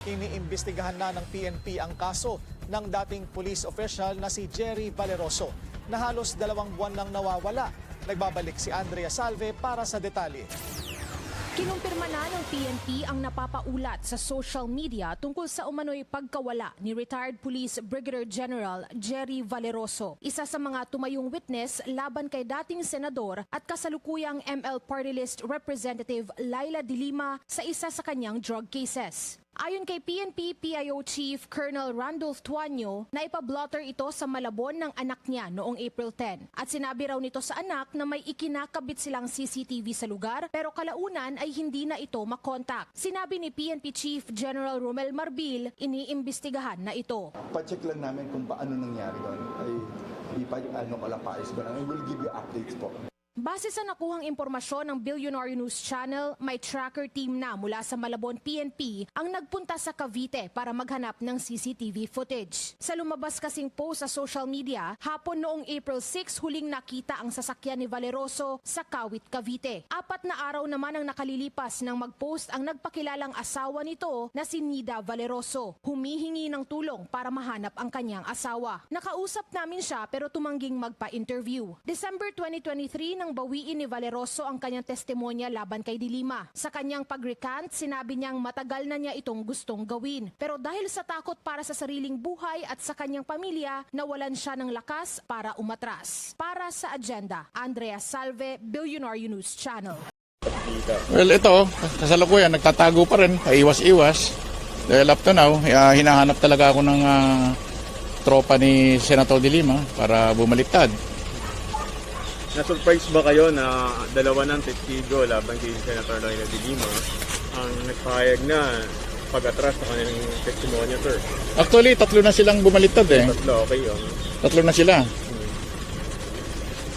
Iniimbestigahan na ng PNP ang kaso ng dating police official na si Jerry Valeroso na halos 2 buwan lang nawawala. Nagbabalik si Andrea Salve para sa detalye. Kinumpirma na ng PNP ang napapaulat sa social media tungkol sa umano'y pagkawala ni retired Police Brigadier General Jerry Valeroso. Isa sa mga tumayong witness laban kay dating senador at kasalukuyang ML Party List Representative Laila De Lima sa isa sa kanyang drug cases. Ayon kay PNP PIO Chief Colonel Randolph Tuanyo, naipablotter ito sa Malabon ng anak niya noong April 10. At sinabi raw nito sa anak na may ikinakabit silang CCTV sa lugar pero kalaunan ay hindi na ito makontak. Sinabi ni PNP Chief General Romel Marbil, iniimbestigahan na ito. Pa-check lang namin kung paano nangyari doon. Ay, di pa yung paayos ko lang. I will give you updates po. Base sa nakuhang impormasyon ng Billionaire News Channel, may tracker team na mula sa Malabon PNP ang nagpunta sa Cavite para maghanap ng CCTV footage. Sa lumabas kasing post sa social media, hapon noong April 6 huling nakita ang sasakyan ni Valeroso sa Kawit, Cavite. 4 na araw naman ang nakalilipas nang mag-post ang nagpakilalang asawa nito na si Nida Valeroso. Humihingi ng tulong para mahanap ang kanyang asawa. Nakausap namin siya pero tumangging magpa-interview. December 2023 nang bawiin ni Valeroso ang kanyang testimonya laban kay De Lima. Sa kanyang pag-recant, sinabi niyang matagal na niya itong gustong gawin. Pero dahil sa takot para sa sariling buhay at sa kanyang pamilya, nawalan siya ng lakas para umatras. Para sa agenda, Andrea Salve, Billionaire News Channel. Well, ito, kasalukuyan, nagtatago pa rin, iwas-iwas. Dahil up to now, hinahanap talaga ako ng tropa ni Senator De Lima para bumaliktad. Na-surprise ba kayo na dalawa ng testigo laban kay Senator Laila De Lima ang nagpahayag na pag-atras sa kanilang testimonya, sir? Actually, 3 na silang bumaliktad eh. 3, okay yun. 3 na sila.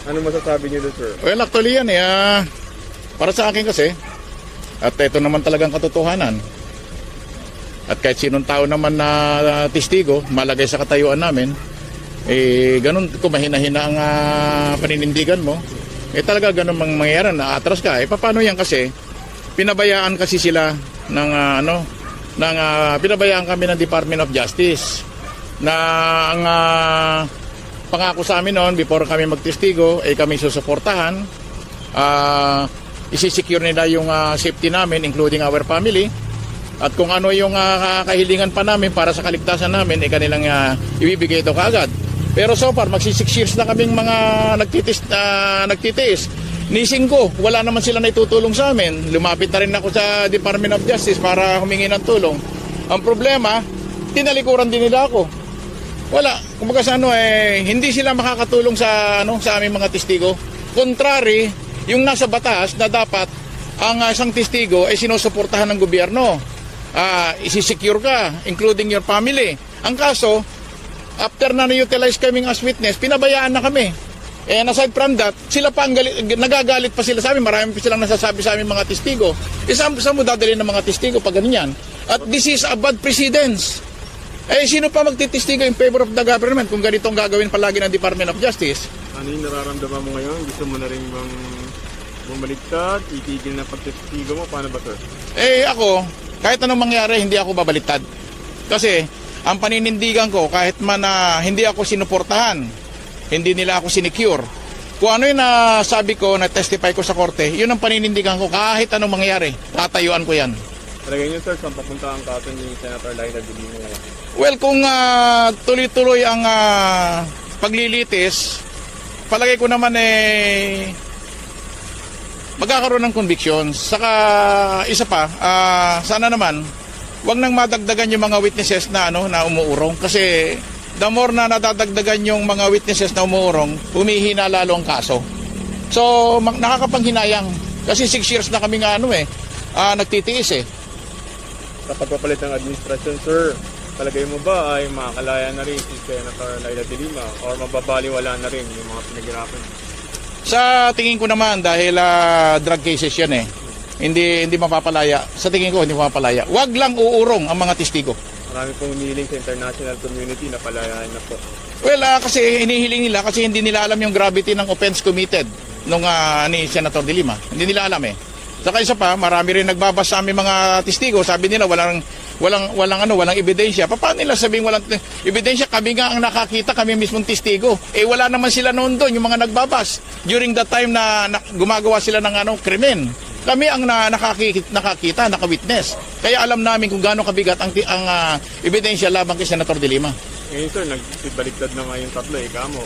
Ano masasabi niyo doon, sir? Well, actually yan eh. Para sa akin kasi, at ito naman talagang katotohanan. At kahit sinong tao naman na testigo, malagay sa katayuan namin, ganun, kung mahina-hina ang paninindigan mo, talaga ganun mangyayari na atras ka. Paano yan kasi? Pinabayaan kasi sila ng, pinabayaan kami ng Department of Justice na ang pangako sa amin noon, before kami magtestigo, kami susuportahan, isisecure nila yung safety namin, including our family, at kung ano yung kahilingan pa namin para sa kaligtasan namin, kanilang ibibigay ito kaagad. Pero so far, magsi 6 years na kaming mga nagtitiis. Nising ko, wala naman sila na itutulong sa amin. Lumapit na rin ako sa Department of Justice para humingi ng tulong. Ang problema, tinalikuran din nila ako. Wala, kumbaga sa hindi sila makakatulong sa aming mga testigo. Contrary, yung nasa batas na dapat ang isang testigo ay sinusuportahan ng gobyerno. Isisecure ka, including your family. Ang kaso, after na na-utilize kaming as witness, pinabayaan na kami. And aside from that, sila pa nagagalit pa sila sa amin. Marami pa silang nasasabi sa aming mga testigo. Saan mo dadalhin ng mga testigo pag ganyan? At this is a bad precedence. Sino pa magtitestigo in favor of the government kung ganitong gagawin palagi ng Department of Justice? Ano yung nararamdaman mo ngayon? Gusto mo na rin bang bumaliktad? Itigil na pagtestigo mo? Paano ba, sir? Ako, kahit anong mangyari, hindi ako babaliktad. Kasi ang paninindigan ko, kahit man hindi ako sinuportahan, hindi nila ako sinecure. Kung ano yung nasabi ko, na-testify ko sa korte, yun ang paninindigan ko, kahit anong mangyari, tatayuan ko yan. Talagay niyo, sir, saan papunta ang kaso ni Senator Laila De Lima? Well, kung tuloy-tuloy ang paglilitis, palagay ko naman magkakaroon ng convictions. Saka isa pa, sana naman, wag nang madagdagan yung mga witnesses na na umuurong kasi the more na nadadagdagan yung mga witnesses na umuurong, humihina lalo ang kaso. So nakakapanghinayang kasi 6 years na kami nagtitiis Sa pagpapalit ng administrasyon, sir, palagay mo ba ay makakalaya na rin si Senator Laila De Lima or mababaliwala na rin yung mga pinaghirapan? Sa tingin ko naman dahil drug cases yan hindi mapapalaya. Sa tingin ko, hindi mapapalaya. Huwag lang uurong ang mga testigo. Marami pong humihiling sa international community na palayaan na po. Well, kasi hinihiling nila kasi hindi nila alam yung gravity ng offense committed ni Senator De Lima. Hindi nila alam Saka isa pa, marami rin nagbabasa sa aming mga testigo. Sabi nila walang ebidensya. Paano nila sabihin walang ebidensya? Kami nga ang nakakita, kami mismong testigo. Wala naman sila noon doon, yung mga nagbabas. During the time na gumagawa sila ng krimen. Kami ang nakakita, naka-witness. Kaya alam namin kung gaano kabigat ang ebidensya laban kay Senator De Lima. Ngayon sir, nagbaliktad na nga yung tatlo, kamo.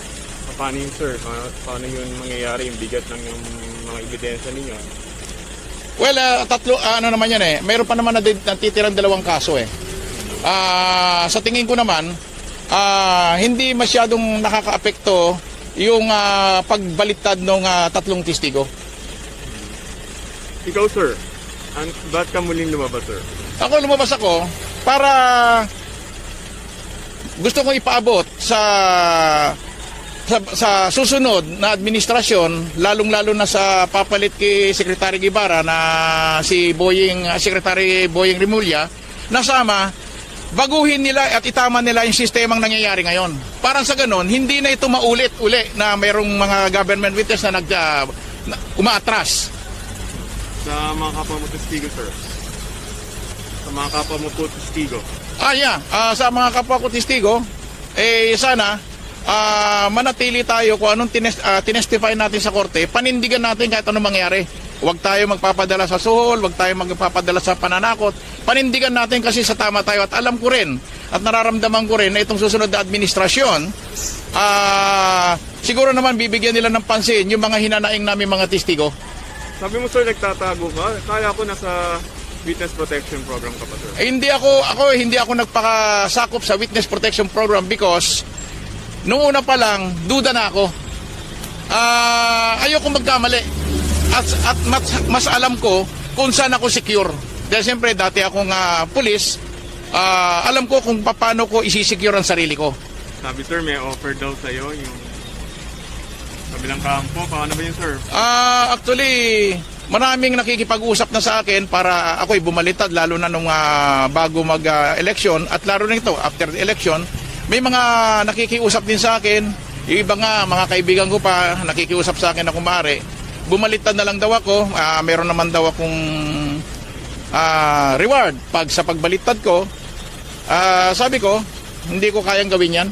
Paano yun sir? Paano yun mangyayari, yung bigat ng yung mga ebidensya ninyo? Well, tatlo, naman yan mayroon pa naman natitirang 2 kaso sa tingin ko naman, hindi masyadong nakakaapekto yung pagbaliktad ng 3 testigo. Ikaw sir, ba't ka muling lumabas sir? Lumabas ako para gusto kong ipaabot sa susunod na administrasyon, lalong-lalo na sa papalit kay Secretary Guevara na si Secretary Boying Rimulya, nasama, baguhin nila at itama nila yung sistemang nangyayari ngayon. Parang sa ganon, hindi na ito maulit-uli na mayroong mga government witness na umaatras. Sa mga kapwa mo testigo sir? Sa mga kapwa mo po testigo? Sa mga kapwa ko testigo, sana manatili tayo kung anong tinestify natin sa korte, panindigan natin kahit anong mangyari. Huwag tayo magpapadala sa suhol, huwag tayo magpapadala sa pananakot. Panindigan natin kasi sa tama tayo at alam ko rin at nararamdaman ko rin na itong susunod na administrasyon, siguro naman bibigyan nila ng pansin yung mga hinanaing namin mga testigo. Sabi mo sir, nagtatago ka? Kaya ko nasa Witness Protection Program ka pa sir? Hindi ako nagpakasakop sa Witness Protection Program because noong una pa lang, duda na ako. Ayoko magkamali. At mas alam ko kung saan ako secure. Dahil siyempre, dati akong pulis, alam ko kung paano ko isisecure ang sarili ko. Sabi sir, may offer daw sa'yo yung kabilang kampo. Paano ba yun sir? Actually, maraming nakikipag-usap na sa akin para ako'y bumalitad, lalo na nung bago mag-election at lalo na ito, after the election. May mga nakikiusap din sa akin, yung iba nga, mga kaibigan ko pa, nakikiusap sa akin na kumare, bumaliktad na lang daw ako, meron naman daw akong reward sa pagbaliktad ko. Sabi ko, hindi ko kayang gawin yan.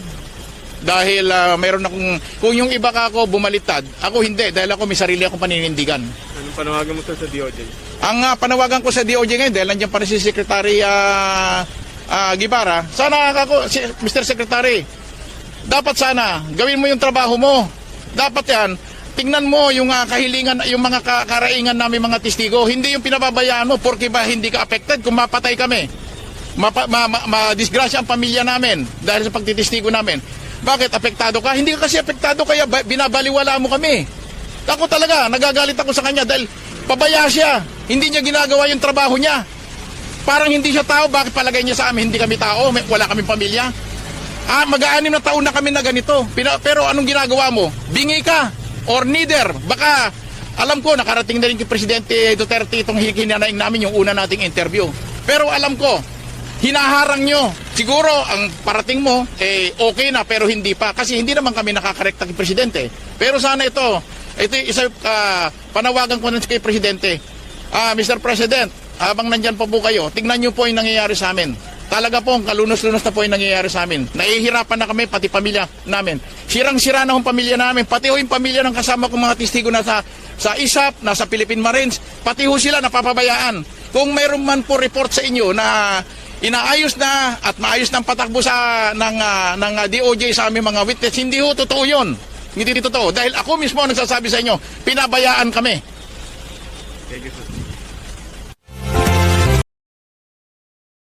Dahil meron akong, kung yung iba ka ako bumaliktad, ako hindi, dahil ako may sarili akong paninindigan. Anong panawagan mo sir sa DOJ? Ang panawagan ko sa DOJ ngayon, dahil nandiyan pa rin si Secretary Guevara, sana Mr. Secretary, dapat sana gawin mo yung trabaho mo. Dapat yan, tingnan mo yung kahilingan, yung mga karaingan namin mga testigo. Hindi yung pinababayaan mo porque ba hindi ka affected kung mapatay kami. Madisgrasya ang pamilya namin dahil sa pagtitestigo namin. Bakit? Apektado ka? Hindi ka kasi apektado kaya binabaliwala mo kami. Ako talaga, nagagalit ako sa kanya dahil pabaya siya. Hindi niya ginagawa yung trabaho niya. Parang hindi siya tao, bakit palagay niya sa amin? Hindi kami tao, wala kaming pamilya. Mag-6 na taon na kami na ganito. Pero anong ginagawa mo? Bingi ka or neither. Baka, alam ko, nakarating na rin kay Presidente Duterte itong hinanaing namin yung una nating interview. Pero alam ko, hinaharang nyo. Siguro, ang parating mo, okay na, pero hindi pa. Kasi hindi naman kami nakakarekta kay Presidente. Pero sana ito isa panawagan ko na kay Presidente. Mr. President, habang nandyan pa po kayo, tignan nyo po yung nangyayari sa amin. Talaga po, kalunos-lunos na po yung nangyayari sa amin. Nahihirapan na kami, pati pamilya namin. Sirang-sira na yung pamilya namin, pati yung pamilya ng kasama kong mga testigo na sa ISAP, nasa Philippine Marines, pati ho sila napapabayaan. Kung mayroon man po report sa inyo na inaayos na at maayos ng patakbo ng DOJ sa aming mga witness, hindi ho totoo yun. Hindi totoo. Dahil ako mismo nagsasabi sa inyo, pinabayaan kami. Thank you sir.